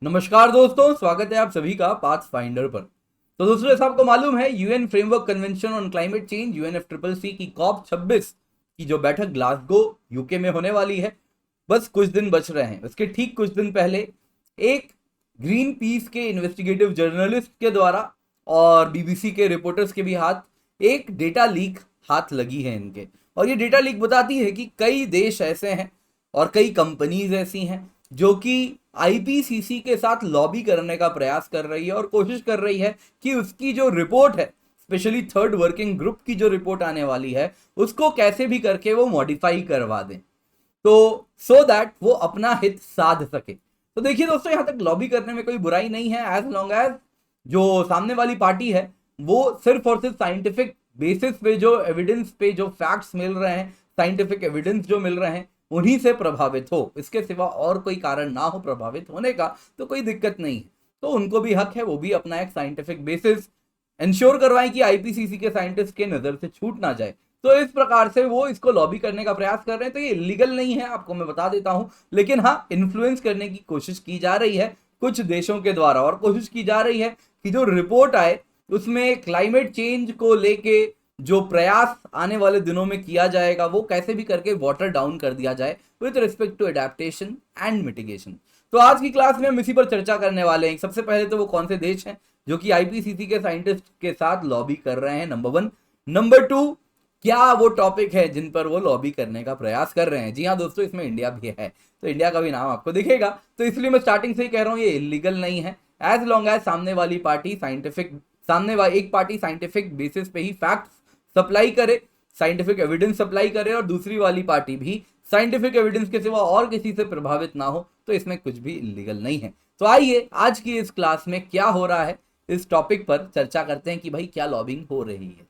नमस्कार दोस्तों, स्वागत है आप सभी का पाथ फाइंडर पर। तो दोस्तों, जैसा आपको मालूम है, UN framework convention on climate change UNFCCC की कॉप 26 की जो बैठक ग्लासगो यूके में होने वाली है, बस कुछ दिन बच रहे हैं। उसके ठीक कुछ दिन पहले एक ग्रीन पीस के इन्वेस्टिगेटिव जर्नलिस्ट के द्वारा और बीबीसी के रिपोर्टर्स के भी हाथ एक डेटा लीक हाथ लगी है इनके। और ये डेटा लीक बताती है कि कई देश ऐसे हैं और कई कंपनीज ऐसी हैं जो कि आईपीसीसी के साथ लॉबी करने का प्रयास कर रही है और कोशिश कर रही है कि उसकी जो रिपोर्ट है, स्पेशली थर्ड वर्किंग ग्रुप की जो रिपोर्ट आने वाली है, उसको कैसे भी करके वो मॉडिफाई करवा दें, तो सो दैट वो अपना हित साध सके। तो देखिए दोस्तों, यहां तक लॉबी करने में कोई बुराई नहीं है, एज लॉन्ग एज जो सामने वाली पार्टी है वो सिर्फ और सिर्फ साइंटिफिक बेसिस पे, जो एविडेंस पे, जो फैक्ट्स मिल रहे हैं, साइंटिफिक एविडेंस जो मिल रहे हैं, उन्हीं से प्रभावित हो, इसके सिवा और कोई कारण ना हो प्रभावित होने का, तो कोई दिक्कत नहीं है। तो उनको भी हक है, वो भी अपना एक साइंटिफिक बेसिस इंश्योर करवाएं कि आईपीसीसी के साइंटिस्ट के नजर से छूट ना जाए। तो इस प्रकार से वो इसको लॉबी करने का प्रयास कर रहे हैं। तो ये इलीगल नहीं है, आपको मैं बता देता हूं, लेकिन हाँ, इन्फ्लुएंस करने की कोशिश की जा रही है कुछ देशों के द्वारा, और कोशिश की जा रही है कि जो रिपोर्ट आए उसमें क्लाइमेट चेंज को लेके जो प्रयास आने वाले दिनों में किया जाएगा वो कैसे भी करके वाटर डाउन कर दिया जाए with respect to adaptation and mitigation. तो आज की क्लास में हम इसी पर चर्चा करने वाले हैं। सबसे पहले तो वो कौन से देश हैं जो कि आईपीसीसी के साइंटिस्ट के साथ लॉबी कर रहे हैं, नंबर 1। नंबर 2, क्या वो टॉपिक है जिन पर वो लॉबी करने का प्रयास कर रहे हैं। जी हाँ दोस्तों, इसमें इंडिया भी है, तो इंडिया का भी नाम आपको दिखेगा। तो इसलिए मैं स्टार्टिंग से ही कह रहा हूँ, ये इलीगल नहीं है, एज लॉन्ग एज सामने वाली पार्टी एक पार्टी साइंटिफिक बेसिस पे ही फैक्ट्स सप्लाई करे, साइंटिफिक एविडेंस सप्लाई करे, और दूसरी वाली पार्टी भी साइंटिफिक एविडेंस के सिवा और किसी से प्रभावित ना हो, तो इसमें कुछ भी इलीगल नहीं है। तो आइए आज की इस क्लास में क्या हो रहा है इस टॉपिक पर चर्चा करते हैं कि भाई क्या लॉबिंग हो रही है।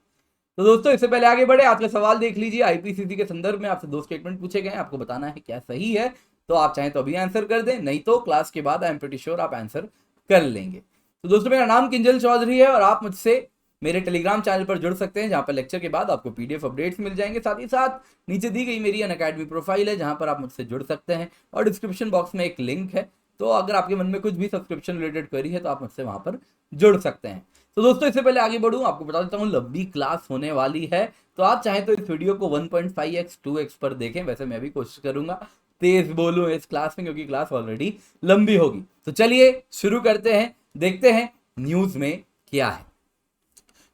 तो दोस्तों, इससे पहले आगे बढ़े, आपके सवाल देख लीजिए। आईपीसीसी के संदर्भ में आपसे 2 स्टेटमेंट पूछे गए, आपको बताना है क्या सही है। तो आप चाहें तो अभी आंसर कर दें, नहीं तो क्लास के बाद आई एम प्रीटी श्योर आप आंसर कर लेंगे। तो दोस्तों, मेरा नाम किंजल चौधरी है और आप मुझसे मेरे टेलीग्राम चैनल पर जुड़ सकते हैं, जहां पर लेक्चर के बाद आपको पीडीएफ अपडेट्स मिल जाएंगे। साथ ही साथ नीचे दी गई मेरी अनअकैडमी प्रोफाइल है, जहां पर आप मुझसे जुड़ सकते हैं, और डिस्क्रिप्शन बॉक्स में एक लिंक है। तो अगर आपके मन में कुछ भी सब्सक्रिप्शन रिलेटेड क्वेरी है तो आप मुझसे वहां पर जुड़ सकते हैं। तो दोस्तों, इससे पहले आगे बढ़ूं, आपको बता देता हूं लंबी क्लास होने वाली है, तो आप चाहें तो इस वीडियो को 1.5x 2x पर देखें। वैसे मैं भी कोशिश करूंगा तेज बोलूं इस क्लास में, क्योंकि क्लास ऑलरेडी लंबी होगी। तो चलिए शुरू करते हैं, देखते हैं न्यूज में क्या है।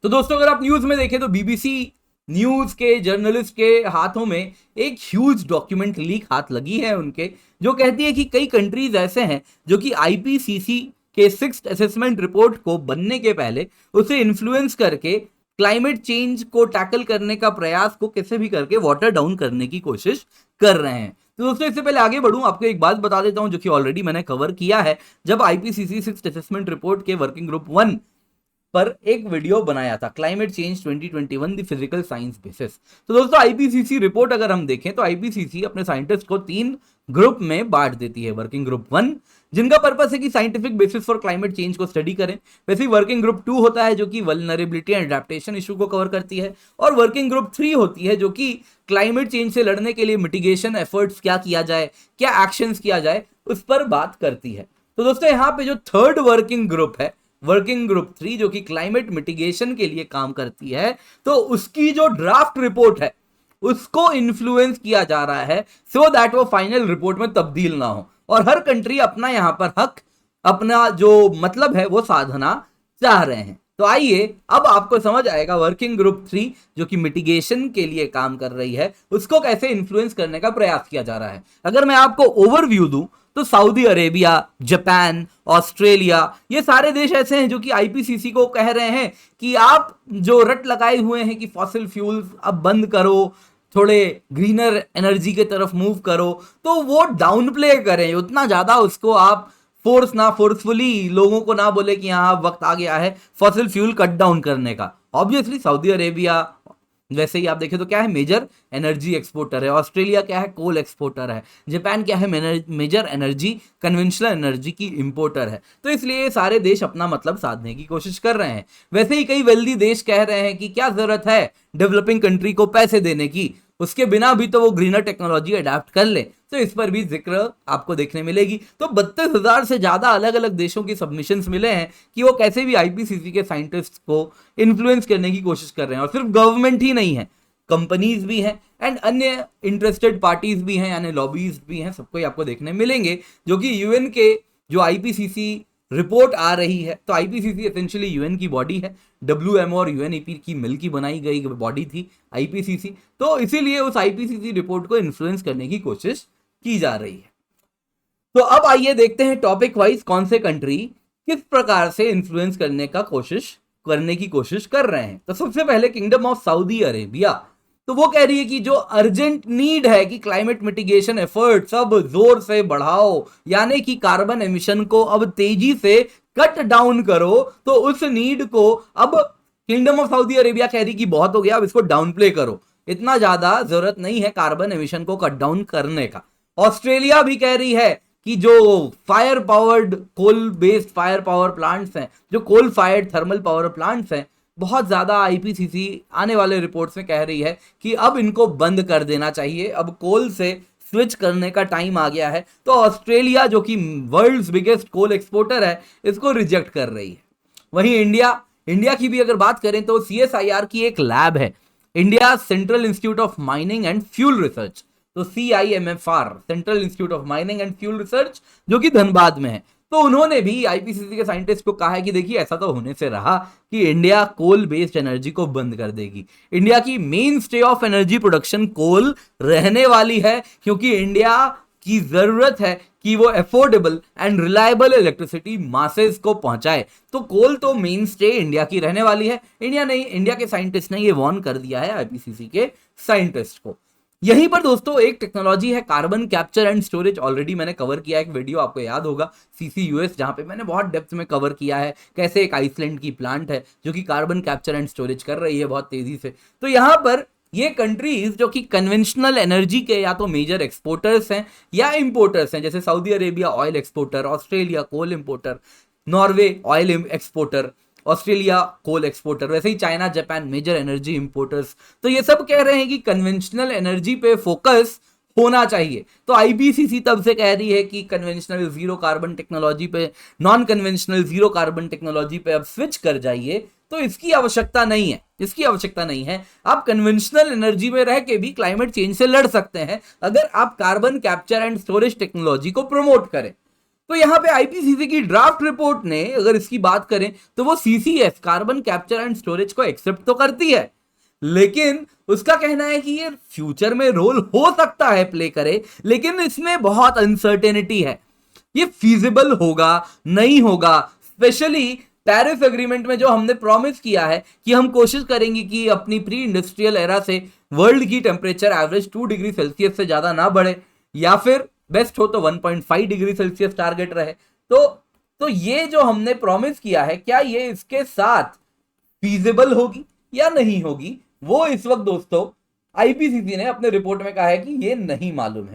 तो दोस्तों, अगर आप न्यूज में देखें तो बीबीसी न्यूज के जर्नलिस्ट के हाथों में एक ह्यूज डॉक्यूमेंट लीक हाथ लगी है उनके, जो कहती है कि कई कंट्रीज ऐसे हैं जो कि आईपीसीसी के 6th असेसमेंट रिपोर्ट को बनने के पहले उसे इन्फ्लुएंस करके क्लाइमेट चेंज को टैकल करने का प्रयास को कैसे भी करके वाटर डाउन करने की कोशिश कर रहे हैं। तो दोस्तों, इससे पहले आगे बढ़ूं, आपको एक बात बता देता हूं जो कि ऑलरेडी मैंने कवर किया है। जब आईपीसीसी 6th असेसमेंट रिपोर्ट के वर्किंग ग्रुप 1 पर एक वीडियो बनाया था, climate change 2021 the physical science basis. तो दोस्तों, आईपीसीसी रिपोर्ट अगर हम देखें तो आईपीसीसी अपने साइंटिस्ट को 3 ग्रुप में बांट देती है। वर्किंग ग्रुप 1 जिनका पर्पस है कि scientific basis for climate change को स्टडी करें। वैसे ही वर्किंग ग्रुप 2 होता है जो कि वल्नरेबिलिटी एंड एडेप्टेशन इशू को कवर करती है, और वर्किंग ग्रुप 3 होती है जो कि क्लाइमेट चेंज से लड़ने के लिए मिटिगेशन एफर्ट्स क्या किया जाए, क्या एक्शंस किया जाए, उस पर बात करती है। तो दोस्तों, यहाँ पे जो थर्ड वर्किंग ग्रुप है, वर्किंग ग्रुप 3, जो कि क्लाइमेट मिटिगेशन के लिए काम करती है, तो उसकी जो ड्राफ्ट रिपोर्ट है उसको इन्फ्लुएंस किया जा रहा है सो दैट वो फाइनल रिपोर्ट में तब्दील ना हो, और हर कंट्री अपना यहां पर हक, अपना जो मतलब है वो साधना चाह रहे हैं। तो आइए अब आपको समझ आएगा वर्किंग ग्रुप 3 जो कि मिटिगेशन के लिए काम कर रही है, उसको कैसे इन्फ्लुएंस करने का प्रयास किया जा रहा है। अगर मैं आपको ओवरव्यू दूं तो सऊदी अरेबिया, जापान, ऑस्ट्रेलिया, ये सारे देश ऐसे हैं जो कि आईपीसीसी को कह रहे हैं कि आप जो रट लगाए हुए हैं कि फॉसिल फ्यूल्स अब बंद करो, थोड़े ग्रीनर एनर्जी के तरफ मूव करो, तो वो डाउन प्ले करें, उतना ज्यादा उसको आप फोर्सफुली लोगों को ना बोले कि हाँ वक्त आ गया है फॉसिल फ्यूल कट डाउन करने का। ऑब्वियसली सऊदी अरेबिया, वैसे ही आप देखें तो क्या है, मेजर एनर्जी एक्सपोर्टर है। ऑस्ट्रेलिया क्या है, कोल एक्सपोर्टर है। जापान क्या है, मेजर एनर्जी, कन्वेंशनल एनर्जी की इंपोर्टर है। तो इसलिए सारे देश अपना मतलब साधने की कोशिश कर रहे हैं। वैसे ही कई वेल्दी देश कह रहे हैं कि क्या जरूरत है डेवलपिंग कंट्री को पैसे देने की, उसके बिना भी तो वो ग्रीनर टेक्नोलॉजी अडेप्ट कर ले, तो इस पर भी जिक्र आपको देखने मिलेगी। तो 32,000 से ज्यादा अलग अलग देशों की सबमिशंस मिले हैं कि वो कैसे भी आईपीसीसी के साइंटिस्ट को इन्फ्लुएंस करने की कोशिश कर रहे हैं। और सिर्फ गवर्नमेंट ही नहीं है, कंपनीज भी हैं एंड अन्य इंटरेस्टेड पार्टीज भी हैं, यानी लॉबीज भी हैं, सबको आपको देखने मिलेंगे, जो कि यूएन के जो आईपीसीसी रिपोर्ट आ रही है। तो आईपीसीसी एसेंशियली यूएन की बॉडी है, डब्ल्यूएमओ और यूएनईपी की मिल की बनाई गई बॉडी थी आईपीसीसी, तो इसीलिए उस आईपीसीसी रिपोर्ट को इन्फ्लुएंस करने की कोशिश की जा रही है। तो अब आइए देखते हैं टॉपिक वाइज कौन से कंट्री किस प्रकार से इन्फ्लुएंस करने की कोशिश कर रहे हैं। तो सबसे पहले किंगडम ऑफ सऊदी अरेबिया, तो वो कह रही है कि जो अर्जेंट नीड है कि क्लाइमेट मिटिगेशन एफर्ट सब जोर से बढ़ाओ, यानी कि कार्बन एमिशन को अब तेजी से कट डाउन करो। तो उस नीड को अब किंगडम ऑफ सऊदी अरेबिया कह रही कि बहुत हो गया, अब इसको डाउन प्ले करो, इतना ज्यादा जरूरत नहीं है कार्बन एमिशन को कट डाउन करने का। ऑस्ट्रेलिया भी कह रही है कि जो fire powered coal based fire power plants हैं, जो coal fired thermal power plants हैं, बहुत ज्यादा आईपीसीसी आने वाले रिपोर्ट्स में कह रही है कि अब इनको बंद कर देना चाहिए, अब कोल से स्विच करने का टाइम आ गया है। तो ऑस्ट्रेलिया जो कि वर्ल्ड्स बिगेस्ट कोल एक्सपोर्टर है, इसको रिजेक्ट कर रही है। वहीं इंडिया की भी अगर बात करें तो सीएसआईआर की एक लैब है, India central institute of mining and fuel research, तो CIMFR central institute of mining and fuel research, जो कि धनबाद में है। तो उन्होंने भी आईपीसीसी के साइंटिस्ट को कहा है कि देखिए ऐसा तो होने से रहा कि इंडिया कोल बेस्ड एनर्जी को बंद कर देगी। इंडिया की mainstay of energy production coal रहने वाली है, क्योंकि इंडिया की जरूरत है कि वो affordable and reliable electricity masses को पहुंचाए। तो कोल तो मेन स्टे इंडिया की रहने वाली है। इंडिया के साइंटिस्ट ने ये वार्न कर दिया है आईपीसीसी के साइंटिस्ट को। यहीं पर दोस्तों एक टेक्नोलॉजी है carbon capture and storage, already मैंने कवर किया एक वीडियो, आपको याद होगा CCUS, जहां पे मैंने बहुत डेप्थ में कवर किया है कैसे एक आइसलैंड की प्लांट है जो कि कार्बन कैप्चर एंड स्टोरेज कर रही है बहुत तेजी से। तो यहां पर ये कंट्रीज जो कि कन्वेंशनल एनर्जी के या तो मेजर एक्सपोर्टर्स हैं या इंपोर्टर्स हैं, जैसे Saudi Arabia oil exporter, Australia coal importer, Norway oil exporter, Australia coal exporter, वैसे ही China Japan major energy importers. तो ये सब कह रहे हैं कि कन्वेंशनल एनर्जी पे फोकस होना चाहिए। तो आईपीसीसी तब से कह रही है कि कन्वेंशनल जीरो कार्बन टेक्नोलॉजी पे, non conventional zero carbon technology पे अब स्विच कर जाइए। तो इसकी आवश्यकता नहीं है, आप कन्वेंशनल एनर्जी में रह के भी क्लाइमेट चेंज से लड़ सकते हैं अगर आप carbon capture and storage technology को प्रमोट करें। तो यहां पे आईपीसीसी की ड्राफ्ट रिपोर्ट ने अगर इसकी बात करें तो वो CCS carbon capture and storage को एक्सेप्ट तो करती है, लेकिन उसका कहना है कि ये फ्यूचर में रोल हो सकता है प्ले करे, लेकिन इसमें बहुत अनसर्टेनिटी है, ये फीजिबल होगा नहीं होगा। स्पेशली पेरिस एग्रीमेंट में जो हमने प्रॉमिस किया है कि हम कोशिश करेंगे कि अपनी प्री इंडस्ट्रियल एरा से वर्ल्ड की टेम्परेचर एवरेज 2 डिग्री सेल्सियस से ज्यादा ना बढ़े, या फिर बेस्ट हो तो 1.5 डिग्री सेल्सियस टारगेट रहे। तो ये जो हमने प्रॉमिस किया है, क्या ये इसके साथ फीजिबल होगी या नहीं होगी, वो इस वक्त दोस्तों आईपीसीसी ने अपने रिपोर्ट में कहा है कि ये नहीं मालूम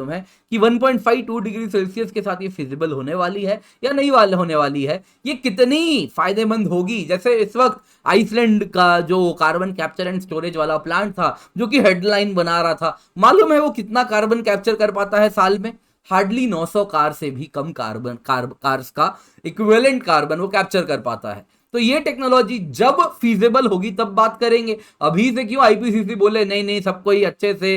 है कि 1.52 डिग्री सेल्सियस के साथ ये फिजिबल होने वाली है या नहीं होने वाली है, ये कितनी फायदेमंद होगी। जैसे इस वक्त आइसलैंड का जो कार्बन कैप्चर एंड स्टोरेज वाला प्लांट था जो कि हेडलाइन बना रहा था, मालूम है वो कितना कार्बन कैप्चर कर पाता है साल में? हार्डली 900 कार से भी कम कार्स का इक्विवेलेंट कार्बन वो कैप्चर कर पाता है। तो ये टेक्नोलॉजी जब फीजिबल होगी तब बात करेंगे, अभी से क्यों आईपीसीसी बोले नहीं सबको ही अच्छे से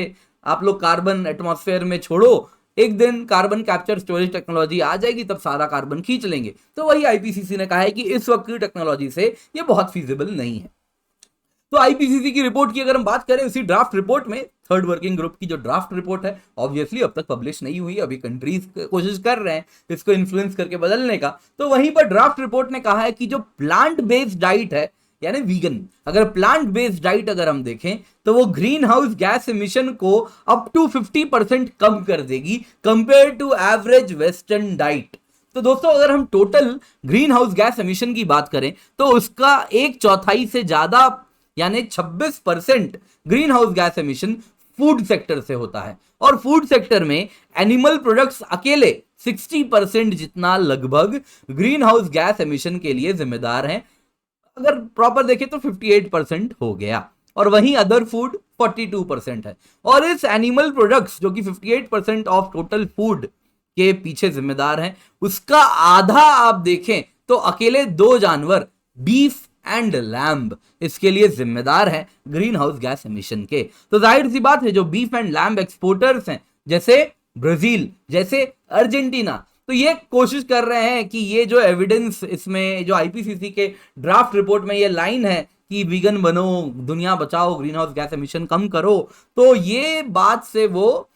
आप लोग कार्बन एटमॉस्फेयर में छोड़ो, एक दिन कार्बन कैप्चर स्टोरेज टेक्नोलॉजी आ जाएगी तब सारा कार्बन खींच लेंगे। तो वही आईपीसीसी ने कहा है कि इस वक्त की टेक्नोलॉजी से ये बहुत फीजिबल नहीं है। तो आईपीसीसी की रिपोर्ट की अगर हम बात करें, उसी ड्राफ्ट रिपोर्ट में थर्ड वर्किंग ग्रुप की जो ड्राफ्ट रिपोर्ट है ऑब्वियसली अब तक पब्लिश नहीं हुई, अभी कंट्रीज कोशिश कर रहे हैं इसको इन्फ्लुएंस करके बदलने का। तो वहीं पर ड्राफ्ट रिपोर्ट ने कहा है कि जो प्लांट बेस्ड डाइट है यानी वीगन, अगर प्लांट बेस्ड डाइट अगर हम देखें तो वो ग्रीन हाउस गैस एमिशन को अप टू 50% कम कर देगी compare to average western diet. तो दोस्तों अगर हम total greenhouse gas emission की बात करें तो उसका 1/4 से ज्यादा यानी 26% green house gas emission food sector से होता है, और फूड सेक्टर में एनिमल प्रोडक्ट्स अकेले 60% जितना लगभग ग्रीन हाउस गैस एमिशन के लिए जिम्मेदार हैं। अगर प्रॉपर देखें तो 58% हो गया, और वहीं अदर फूड 42% है। और इस एनिमल प्रोडक्ट्स जो कि 58% ऑफ टोटल फूड के पीछे जिम्मेदार हैं, उसका आधा आप देखें तो अकेले दो जानवर बीफ एंड लैम्ब इसके लिए जिम्मेदार हैं ग्रीन हाउस गैस एमिशन के। तो जाहिर सी बात है जो बीफ एंड लैम्ब एक्सपोर्टर्स हैं जैसे ब्राजील, जैसे अर्जेंटीना, तो ये कोशिश कर रहे हैं कि ये जो एविडेंस इसमें जो आईपीसीसी के ड्राफ्ट रिपोर्ट में ये लाइन है कि वीगन बनो, दुनिया बचाओ, ग्रीन हाउस गैस एमिशन कम करो, तो ये बात से वो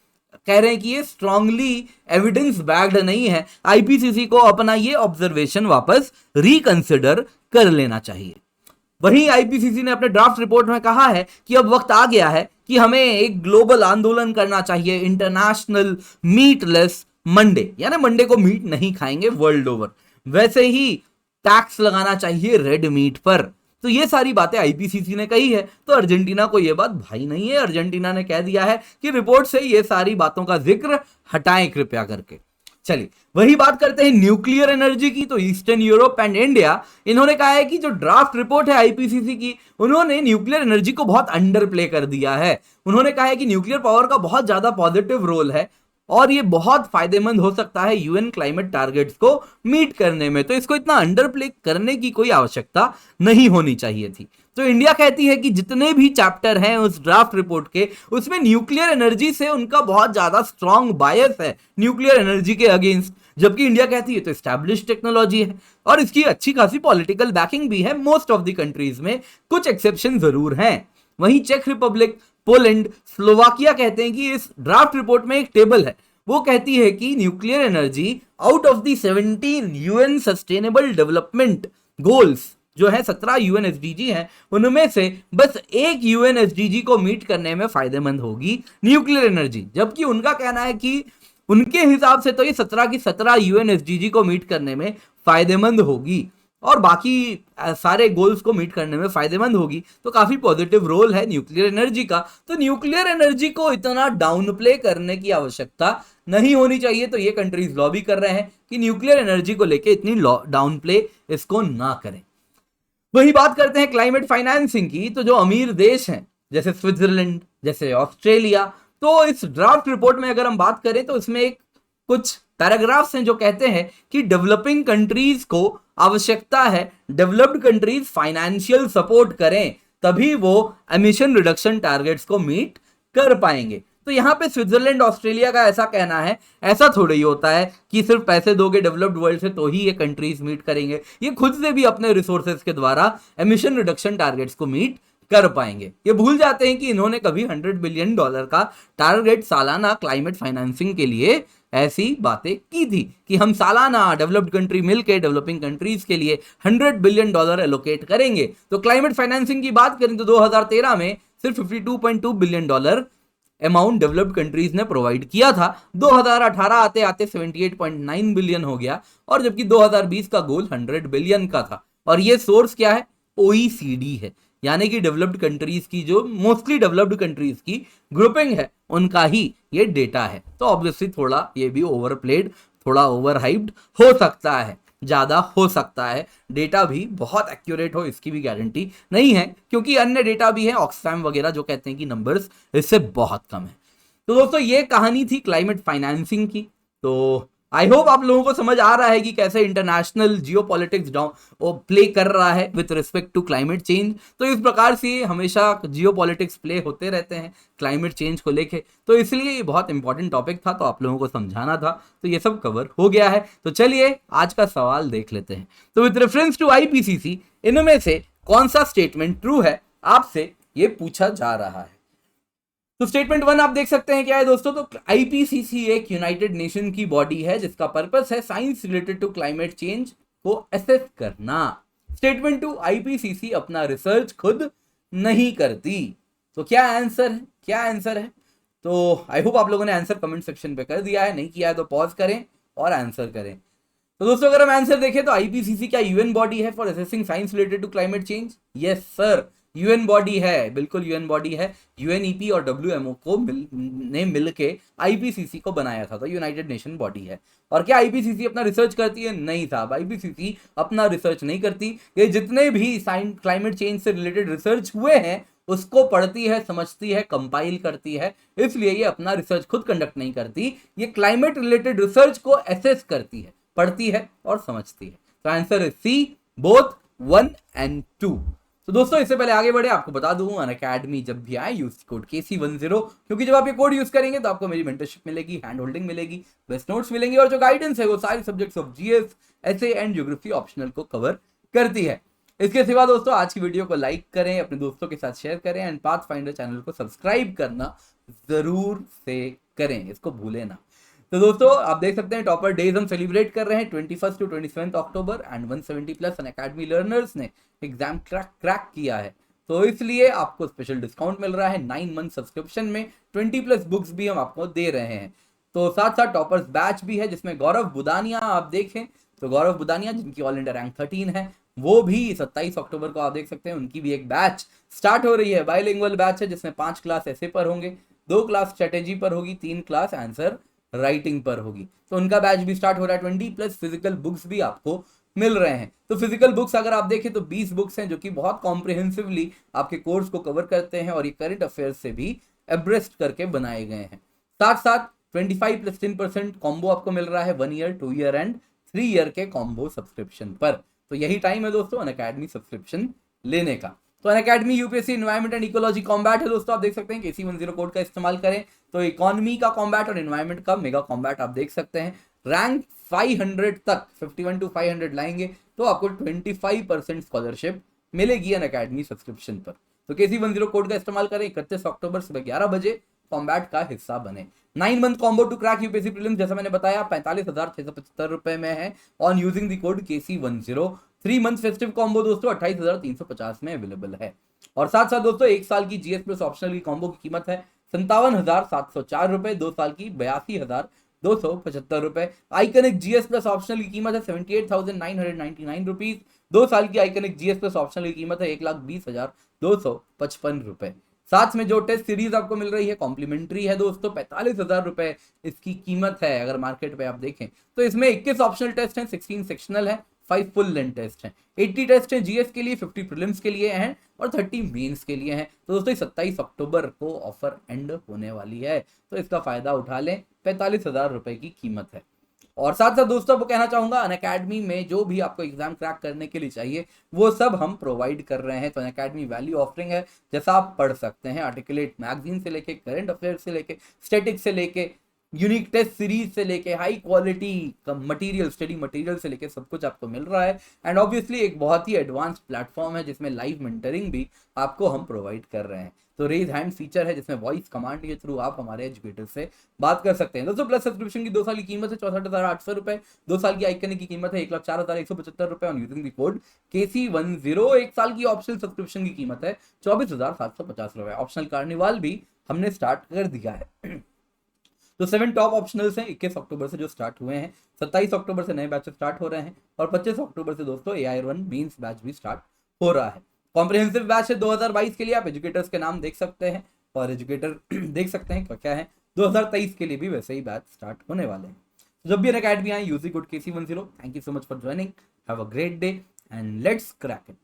कह रहे हैं कि ये स्ट्रांगली एविडेंस बैक्ड नहीं है। आईपीसीसी को अपना ये ऑब्जर्वेशन वापस रिकंसिडर कर लेना चाहिए। वहीं आईपीसीसी ने अपने ड्राफ्ट रिपोर्ट में कहा है कि अब वक्त आ गया है कि हमें एक ग्लोबल आंदोलन करना चाहिए, इंटरनेशनल मीटलेस मंडे, यानी मंडे को मीट नहीं खाएंगे वर्ल्ड ओवर। वैसे ही टैक्स लगाना चाहिए रेड मीट पर। तो ये सारी बातें आईपीसीसी ने कही है, तो अर्जेंटीना को ये बात भाई नहीं है। अर्जेंटीना ने कह दिया है कि रिपोर्ट से ये सारी बातों का जिक्र हटाएं कृपया करके। चलिए वही बात करते हैं न्यूक्लियर एनर्जी की। तो ईस्टर्न यूरोप एंड इंडिया, इन्होंने कहा है कि जो ड्राफ्ट रिपोर्ट है आईपीसीसी की, उन्होंने न्यूक्लियर एनर्जी को बहुत अंडर प्ले कर दिया है। उन्होंने कहा है कि न्यूक्लियर पावर का बहुत ज्यादा पॉजिटिव रोल है और ये बहुत फायदेमंद हो सकता है यूएन क्लाइमेट टारगेट्स को मीट करने में, तो इसको इतना अंडर प्ले करने की कोई आवश्यकता नहीं होनी चाहिए थी। तो इंडिया कहती है कि जितने भी चैप्टर हैं उस ड्राफ्ट रिपोर्ट के, उसमें न्यूक्लियर एनर्जी से उनका बहुत ज्यादा स्ट्रांग बायस है न्यूक्लियर एनर्जी के अगेंस्ट, जबकि इंडिया कहती है तो एस्टैब्लिश टेक्नोलॉजी है और इसकी अच्छी खासी पॉलिटिकल बैकिंग भी है मोस्ट ऑफ द कंट्रीज में, कुछ एक्सेप्शन जरूर हैं। वहीं चेक रिपब्लिक, पोलैंड, स्लोवाकिया कहते हैं कि इस ड्राफ्ट रिपोर्ट में एक टेबल है, वो कहती है कि nuclear energy out of the 17 UN sustainable development goals, जो है 17 यूएन एसडीजी हैं, उनमें से बस एक यूएन एसडीजी को मीट करने में फायदेमंद होगी न्यूक्लियर एनर्जी। जबकि उनका कहना है कि उनके हिसाब से तो ये 17 की 17 यूएन एसडीजी को मीट करने में फायदेमंद होगी और बाकी सारे गोल्स को मीट करने में फायदेमंद होगी। तो काफी पॉजिटिव रोल है न्यूक्लियर एनर्जी का। तो न्यूक्लियर एनर्जी को इतना डाउन प्ले करने की आवश्यकता नहीं होनी चाहिए। तो ये कंट्रीज लॉबी कर रहे हैं कि न्यूक्लियर एनर्जी को लेके इतनी डाउन प्ले इसको ना करें। वही बात करते हैं क्लाइमेट फाइनेंसिंग की। तो जो अमीर देश हैं जैसे स्विट्जरलैंड, जैसे ऑस्ट्रेलिया, तो इस ड्राफ्ट रिपोर्ट में अगर हम बात करें तो इसमें एक कुछ पैराग्राफ्स हैं जो कहते हैं कि डेवलपिंग कंट्रीज को आवश्यकता है डेवलप्ड कंट्रीज फाइनेंशियल सपोर्ट करें, तभी वो एमिशन रिडक्शन टारगेट्स को मीट कर पाएंगे। तो यहां पे स्विट्जरलैंड, ऑस्ट्रेलिया का ऐसा कहना है, ऐसा थोड़ा ही होता है कि सिर्फ पैसे दोगे डेवलप्ड वर्ल्ड से तो ही ये कंट्रीज मीट करेंगे, ये खुद से भी अपने रिसोर्सेज के द्वारा एमिशन रिडक्शन टारगेट्स को मीट कर पाएंगे। ये भूल जाते हैं कि इन्होंने कभी $100 बिलियन का टारगेट सालाना क्लाइमेट फाइनेंसिंग के लिए ऐसी बातें की थी कि हम सालाना डेवलप्ड कंट्री मिलकर डेवलपिंग कंट्रीज के लिए $100 बिलियन एलोकेट करेंगे। तो क्लाइमेट फाइनेंसिंग की बात करें तो 2013 में सिर्फ $52.2 बिलियन अमाउंट डेवलप्ड कंट्रीज ने प्रोवाइड किया था। 2018 आते आते 78.9 बिलियन हो गया और जबकि 2020 का गोल 100 बिलियन का था। और ये सोर्स क्या है? ओईसीडी है, यानी कि डेवलप्ड कंट्रीज की जो मोस्टली डेवलप्ड कंट्रीज की ग्रुपिंग है उनका ही ये डेटा है। तो ऑब्वियसली थोड़ा ये भी ओवरप्लेड, थोड़ा ओवरहाइप्ड हो सकता है, ज्यादा हो सकता है, डेटा भी बहुत एक्यूरेट हो इसकी भी गारंटी नहीं है, क्योंकि अन्य डेटा भी है ऑक्सफैम वगैरह जो कहते हैं कि नंबर्स इससे बहुत कम है। तो दोस्तों ये कहानी थी क्लाइमेट फाइनेंसिंग की। तो आई होप आप लोगों को समझ आ रहा है कि कैसे इंटरनेशनल जियोपॉलिटिक्स प्ले कर रहा है with respect to climate change. तो इस प्रकार से हमेशा जियोपॉलिटिक्स प्ले होते रहते हैं क्लाइमेट चेंज को लेके, तो इसलिए ये बहुत इंपॉर्टेंट टॉपिक था, तो आप लोगों को समझाना था, तो ये सब कवर हो गया है। तो चलिए आज का सवाल देख लेते हैं। तो विथ रेफरेंस टू आईपीसीसी, इनमें से कौन सा स्टेटमेंट ट्रू है, आपसे ये पूछा जा रहा है। तो स्टेटमेंट 1 आप देख सकते हैं क्या है दोस्तों। तो आईपीसीसी एक यूनाइटेड नेशन की बॉडी है जिसका पर्पस है science related to climate change को असेस करना। स्टेटमेंट 2, आईपीसीसी अपना रिसर्च खुद नहीं करती। तो क्या आंसर है, क्या आंसर है? तो आई होप आप लोगों ने आंसर कमेंट सेक्शन पे कर दिया है, नहीं किया है तो पॉज करें और आंसर करें। तो दोस्तों अगर हम आंसर देखें तो आईपीसीसी क्या यूएन बॉडी है for assessing science related to climate change? Yes sir, UN body है, बिल्कुल यूएन बॉडी है। यूएनईपी और डब्ल्यूएमओ को मिल के आईपीसीसी को बनाया था, तो यूनाइटेड नेशन बॉडी है। और क्या आईपीसीसी अपना रिसर्च करती है? नहीं साहब, आईपीसीसी अपना रिसर्च नहीं करती। ये जितने भी क्लाइमेट चेंज से रिलेटेड रिसर्च हुए हैं उसको पढ़ती है, समझती है, कंपाइल करती है, इसलिए ये अपना रिसर्च खुद कंडक्ट नहीं करती, ये क्लाइमेट रिलेटेड रिसर्च को एसेस करती है, पढ़ती है और समझती है। तो answer is C, both 1 and 2। तो दोस्तों इससे पहले आगे बढ़े आपको बता दूं, अनअकैडमी जब भी आए यूज कोड KC10, क्योंकि जब आप ये कोड यूज करेंगे तो आपको मेरी मेंटरशिप मिलेगी, हैंड होल्डिंग मिलेगी, बेस्ट नोट्स मिलेंगे और जो गाइडेंस है वो सारे subjects of GS, essay and geography optional को कवर करती है। इसके सिवा दोस्तों आज की वीडियो को लाइक करें, अपने दोस्तों के साथ शेयर करें एंड पाथफाइंडर चैनल को सब्सक्राइब करना जरूर से करें, इसको भूलें ना। तो दोस्तों आप देख सकते हैं टॉपर डेज हम सेलिब्रेट कर रहे हैं 21 to 27 October and 170 plus Unacademy learners ने एग्जाम क्रैक किया है, तो इसलिए आपको स्पेशल डिस्काउंट मिल रहा है 9 मंथ सब्सक्रिप्शन में, 20 प्लस बुक्स भी हम आपको दे रहे हैं। तो साथ साथ टॉपर्स बैच भी है जिसमें गौरव बुदानिया आप देखें तो गौरव बुदानिया जिनकी ऑल इंडिया रैंक 13 है, वो भी 27 अक्टूबर को आप देख सकते हैं उनकी भी एक बैच स्टार्ट हो रही है। बाइलिंगुअल बैच है जिसमें 5 क्लास ऐसे पर होंगे, 2 क्लास स्ट्रेटेजी पर होगी, 3 क्लास आंसर राइटिंग पर होगी। तो उनका बैच भी स्टार्ट हो रहा है। 20 प्लस फिजिकल बुक्स भी आपको मिल रहे हैं। तो फिजिकल बुक्स अगर आप देखें तो 20 बुक्स हैं जो कि बहुत कॉम्प्रिहेंसिवली आपके कोर्स को कवर करते हैं और ये करंट अफेयर्स से भी एब्रेस्ट करके बनाए गए हैं। साथ साथ 25 प्लस 10% कॉम्बो आपको मिल रहा है 1 ईयर, 2 ईयर एंड 3 ईयर के कॉम्बो सब्सक्रिप्शन पर। तो यही टाइम है दोस्तों अनअकैडमी सब्सक्रिप्शन लेने का। तो Unacademy UPSC environment and ecology combat है दोस्तों, आप देख सकते हैं KC10 कोड का इस्तेमाल करें तो इकोनॉमी का कॉम्बैट और एनवायरमेंट का मेगा कॉम्बैट आप देख सकते हैं। रैंक 500 तक 51 to 500 लाएंगे तो आपको 25% स्कॉलरशिप मिलेगी अनअकैडमी सब्सक्रिप्शन पर। तो KC10 कोड का इस्तेमाल करें, 31 अक्टूबर सुबह 11 बजे कॉम्बैट का हिस्सा बने। 9 month combo to crack UPSC prelims जैसा मैंने बताया 45,675 रुपए में है on using the code KC10। 3 month festive combo दोस्तों 28,350 में अवेलेबल है। और साथ साथ दोस्तों 1 साल की GS प्लस ऑप्शनल की कॉम्बो की कीमत है 57,704 रुपए, 2 साल की 82,275 रुपए। आइकनिक GS प्लस ऑप्शनल की कीमत है 78,999 रुपीज, 2 साल की आइकनिक GS प्लस ऑप्शनल की कीमत है 1,20,255 रुपए। साथ में जो टेस्ट सीरीज आपको मिल रही है कॉम्प्लीमेंट्री है दोस्तों, 45,000 रुपए इसकी कीमत है अगर मार्केट पे आप देखें तो। इसमें 21 ऑप्शनल टेस्ट हैं, 16 सेक्शनल है, 5 फुल लेंथ टेस्ट हैं, 80 टेस्ट हैं GS के लिए, 50 प्रीलिम्स के लिए हैं और 30 मेंस के लिए हैं। तो दोस्तों 27 अक्टूबर को ऑफर एंड होने वाली है, तो इसका फायदा उठा लें, 45,000 रुपए की कीमत है। और साथ साथ दोस्तों आपको कहना चाहूंगा अनअकैडमी में जो भी आपको एग्जाम क्रैक करने के लिए चाहिए वो सब हम प्रोवाइड कर रहे हैं। तो अनअकैडमी वैल्यू ऑफरिंग है, जैसा आप पढ़ सकते हैं आर्टिकुलेट मैगजीन से लेके, करंट अफेयर से लेके, स्टैटिक्स से लेके, यूनिक टेस्ट सीरीज से लेके, high quality material, study material से लेके सब कुछ आपको मिल रहा है। एंड ऑब्वियसली एक बहुत ही एडवांस प्लेटफॉर्म है जिसमें लाइव मेंटरिंग भी आपको हम प्रोवाइड कर रहे हैं। तो रेज हैंड फीचर है जिसमें वॉइस कमांड के थ्रू आप हमारे एजुकेटर से बात कर सकते हैं। दोस्तों प्लस सब्सक्रिप्शन की 2 साल की कीमत है 64,800 रुपए, 2 साल की आइकनिक की कीमत है 1,04,175 रुपए on using the code KC10। 1 साल की ऑप्शनल सब्सक्रिप्शन की कीमत है 24,750 रुपए। ऑप्शनल कार्निवाल भी हमने स्टार्ट कर दिया है। तो 7 टॉप ऑप्शनल्स हैं 21 अक्टूबर से जो स्टार्ट हुए हैं, 27 अक्टूबर से नए बैचेस स्टार्ट हो रहे हैं और 25 अक्टूबर से दोस्तों AIR1 मेंस बैच भी स्टार्ट हो रहा है। कॉम्प्रिहेंसिव बैच है 2022 के लिए, आप एजुकेटर्स के नाम देख सकते हैं और एजुकेटर देख सकते हैं क्या है। 2023 के लिए भी वैसे ही बैच स्टार्ट होने वाले हैं। तो जब भी अनअकैडमी आए using code KC10। Thank you so much for joining, have a great day and let's crack it.